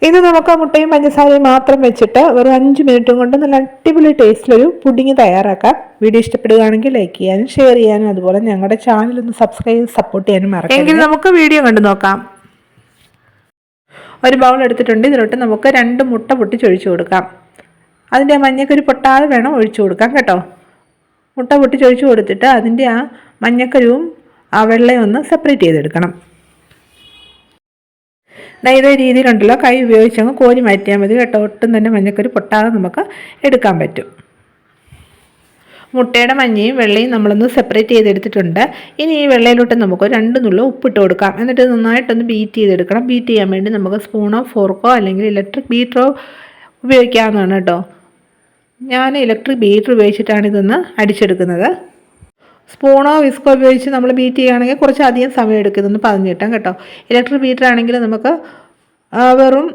ഇത് നമുക്ക് മുട്ടയും പഞ്ചസാരയും മാത്രം വെച്ചിട്ട് ഒരു 5 മിനിറ്റും കൊണ്ട് നല്ല അടിപൊളി ടേസ്റ്റിലൊരു പുഡിങ് തയ്യാറാക്കാം. വീഡിയോ ഇഷ്ടപ്പെടുകയാണെങ്കിൽ ലൈക്ക് ചെയ്യാനും ഷെയർ ചെയ്യാനും അതുപോലെ ഞങ്ങളുടെ ചാനൽ ഒന്ന് സബ്സ്ക്രൈബ് ചെയ്ത് സപ്പോർട്ട് ചെയ്യാനും മറക്കരുത്. എങ്കിൽ നമുക്ക് വീഡിയോ കണ്ടു നോക്കാം. ഒരു ബൗൾ എടുത്തിട്ടുണ്ട്. ഇതിലോട്ട് നമുക്ക് 2 മുട്ട പൊട്ടിച്ചൊഴിച്ചു കൊടുക്കാം. അതിൻ്റെ മഞ്ഞക്കരു പൊട്ടാതെ വേണം ഒഴിച്ചു കൊടുക്കാം കേട്ടോ. മുട്ട പൊട്ടിച്ചൊഴിച്ചു കൊടുത്തിട്ട് അതിൻ്റെ ആ മഞ്ഞക്കരുവും ആ വെള്ളയും ഒന്ന് സെപ്പറേറ്റ് ചെയ്തെടുക്കണം. ഇതേ രീതിയിലുണ്ടല്ലോ, കൈ ഉപയോഗിച്ചങ്ങ് കോരി മാറ്റിയാൽ മതി കേട്ടോ. ഒട്ടും തന്നെ മഞ്ഞക്കരു പൊട്ടാതെ നമുക്ക് എടുക്കാൻ പറ്റും. മുട്ടയുടെ മഞ്ഞയും വെള്ളയും നമ്മളൊന്ന് സെപ്പറേറ്റ് ചെയ്തെടുത്തിട്ടുണ്ട്. ഇനി ഈ വെള്ളയിലോട്ട് നമുക്ക് 2 നുള്ളു ഉപ്പിട്ട് കൊടുക്കാം. എന്നിട്ട് നന്നായിട്ടൊന്ന് ബീറ്റ് ചെയ്തെടുക്കണം. ബീറ്റ് ചെയ്യാൻ വേണ്ടി നമുക്ക് സ്പൂണോ ഫോർക്കോ അല്ലെങ്കിൽ ഇലക്ട്രിക് ബീറ്ററോ ഉപയോഗിക്കാവുന്നതാണ് കേട്ടോ. ഞാൻ ഇലക്ട്രിക് ബീറ്റർ ഉപയോഗിച്ചിട്ടാണ് ഇതൊന്ന് അടിച്ചെടുക്കുന്നത്. സ്പൂണോ വിസ്കോ ഉപയോഗിച്ച് നമ്മൾ ബീറ്റ് ചെയ്യുകയാണെങ്കിൽ കുറച്ച് അധികം സമയം എടുക്കും ഇതൊന്ന് പതഞ്ഞ് കിട്ടാൻ കേട്ടോ. ഇലക്ട്രിക് ബീറ്റർ ആണെങ്കിൽ നമുക്ക് വെറും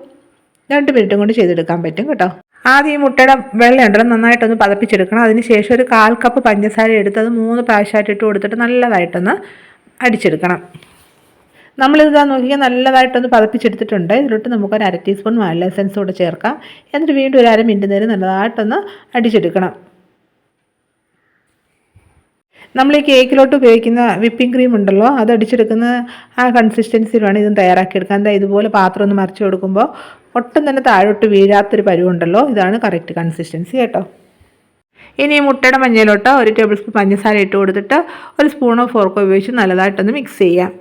2 മിനിറ്റും കൊണ്ട് ചെയ്തെടുക്കാൻ പറ്റും കേട്ടോ. ആദ്യം ഈ മുട്ടയുടെ വെള്ളം ഉണ്ടല്ലോ നന്നായിട്ടൊന്ന് പതപ്പിച്ചെടുക്കണം. അതിന് ശേഷം ഒരു 1/4 കപ്പ് പഞ്ചസാര എടുത്ത് അത് 3 പ്രാവശ്യമായിട്ട് ഇട്ട് കൊടുത്തിട്ട് നല്ലതായിട്ടൊന്ന് അടിച്ചെടുക്കണം. നമ്മളിതാ നോക്കിയാൽ നല്ലതായിട്ടൊന്ന് പതപ്പിച്ചെടുത്തിട്ടുണ്ട്. ഇതിലോട്ട് നമുക്ക് ഒരു 1/2 ടീസ്പൂൺ വാനില എസൻസ് കൂടെ ചേർക്കാം. എന്നിട്ട് വീണ്ടും ഒരു 1/2 മിനിറ്റ് നേരം നല്ലതായിട്ടൊന്ന് അടിച്ചെടുക്കണം. നമ്മൾ ഈ കേക്കിലോട്ട് ഉപയോഗിക്കുന്ന വിപ്പിംഗ് ക്രീം ഉണ്ടല്ലോ, അത് അടിച്ചെടുക്കുന്ന ആ കൺസിസ്റ്റൻസിയിൽ വേണം ഇതും തയ്യാറാക്കിയെടുക്കാൻ. എന്താ ഇതുപോലെ പാത്രം ഒന്ന് മറിച്ച് കൊടുക്കുമ്പോൾ ഒട്ടും തന്നെ താഴോട്ട് വീഴാത്തൊരു പരുവുണ്ടല്ലോ, ഇതാണ് കറക്റ്റ് കൺസിസ്റ്റൻസി കേട്ടോ. ഇനി ഈ മുട്ടയുടെ മഞ്ഞയിലോട്ട് 1 ടേബിൾ സ്പൂൺ പഞ്ചസാര ഇട്ട് കൊടുത്തിട്ട് ഒരു സ്പൂണോ ഫോർക്കോ ഉപയോഗിച്ച് നല്ലതായിട്ടൊന്ന് മിക്സ് ചെയ്യാം.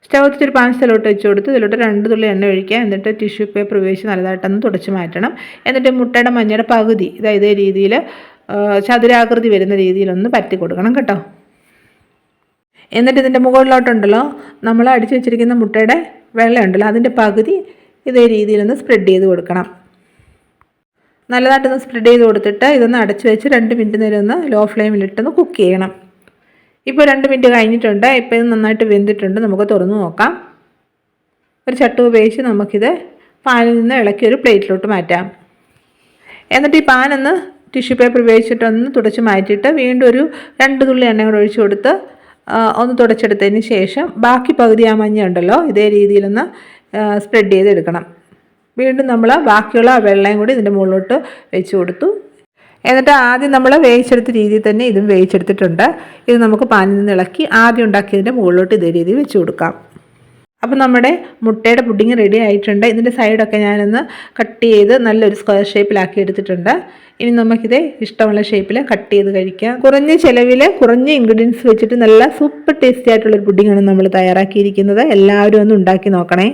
സ്റ്റവ് വെച്ചിട്ട് ഒരു പാൻ സ്ഥലത്തോട്ട് വെച്ച് കൊടുത്ത് ഇതിലോട്ട് 2 തുള്ളി എണ്ണ ഒഴിക്കുക. എന്നിട്ട് ടിഷ്യൂ പേപ്പർ ഉപയോഗിച്ച് നല്ലതായിട്ടൊന്ന് തുടച്ച് മാറ്റണം. എന്നിട്ട് മുട്ടയുടെ മഞ്ഞയുടെ പകുതി ഇതേ രീതിയിൽ ചതുരാകൃതി വരുന്ന രീതിയിലൊന്ന് പറ്റി കൊടുക്കണം കേട്ടോ. എന്നിട്ട് ഇതിൻ്റെ മുകളിലോട്ടുണ്ടല്ലോ നമ്മൾ അടിച്ചു വെച്ചിരിക്കുന്ന മുട്ടയുടെ വെള്ളമുണ്ടല്ലോ അതിൻ്റെ പകുതി ഇതേ രീതിയിലൊന്ന് സ്പ്രെഡ് ചെയ്ത് കൊടുക്കണം. നല്ലതായിട്ടൊന്ന് സ്പ്രെഡ് ചെയ്ത് കൊടുത്തിട്ട് ഇതൊന്ന് അടച്ചു വെച്ച് 2 മിനിറ്റ് നേരം ഒന്ന് ലോ ഫ്ലെയിമിലിട്ടൊന്ന് കുക്ക് ചെയ്യണം. ഇപ്പോൾ 2 മിനിറ്റ് കഴിഞ്ഞിട്ടുണ്ട്. ഇപ്പോൾ ഇത് നന്നായിട്ട് വെന്തിട്ടുണ്ട്. നമുക്ക് തുറന്ന് നോക്കാം. ഒരു ചട്ടു ഉപയോഗിച്ച് നമുക്കിത് പാനിൽ നിന്ന് ഇളക്കി ഒരു പ്ലേറ്റിലോട്ട് മാറ്റാം. എന്നിട്ട് ഈ പാനൊന്ന് ടിഷ്യൂ പേപ്പർ ഉപയോഗിച്ചിട്ടൊന്ന് തുടച്ച് മാറ്റിയിട്ട് വീണ്ടും ഒരു 2 തുള്ളി എണ്ണ കൂടെ ഒഴിച്ച് കൊടുത്ത് ഒന്ന് തുടച്ചെടുത്തതിന് ശേഷം ബാക്കി പകുതി ആ മഞ്ഞ ഉണ്ടല്ലോ ഇതേ രീതിയിലൊന്ന് സ്പ്രെഡ് ചെയ്തെടുക്കണം. വീണ്ടും നമ്മൾ ബാക്കിയുള്ള വെള്ളയും കൂടി ഇതിൻ്റെ മുകളിലോട്ട് വെച്ച് കൊടുത്തു. എന്നിട്ട് ആദ്യം നമ്മൾ വേവിച്ചെടുത്ത രീതിയിൽ തന്നെ ഇതും വേവിച്ചെടുത്തിട്ടുണ്ട്. ഇത് നമുക്ക് പാനിൽ നിന്ന് ഇളക്കി ആദ്യം ഉണ്ടാക്കിയതിൻ്റെ മുകളിലോട്ട് ഇതേ രീതിയിൽ വെച്ച് കൊടുക്കാം. അപ്പോൾ നമ്മുടെ മുട്ടയുടെ പുഡിങ് റെഡി ആയിട്ടുണ്ട്. ഇതിൻ്റെ സൈഡൊക്കെ ഞാനൊന്ന് കട്ട് ചെയ്ത് നല്ലൊരു സ്ക്വയർ ഷേപ്പിലാക്കി എടുത്തിട്ടുണ്ട്. ഇനി നമുക്കിത് ഇഷ്ടമുള്ള ഷേപ്പിൽ കട്ട് ചെയ്ത് കഴിക്കാം. കുറഞ്ഞ ചിലവിൽ കുറഞ്ഞ ഇൻഗ്രീഡിയൻസ് വെച്ചിട്ട് നല്ല സൂപ്പർ ടേസ്റ്റി ആയിട്ടുള്ളൊരു പുഡിങ്ങാണ് നമ്മൾ തയ്യാറാക്കിയിരിക്കുന്നത്. എല്ലാവരും ഒന്ന് ഉണ്ടാക്കി നോക്കണേ.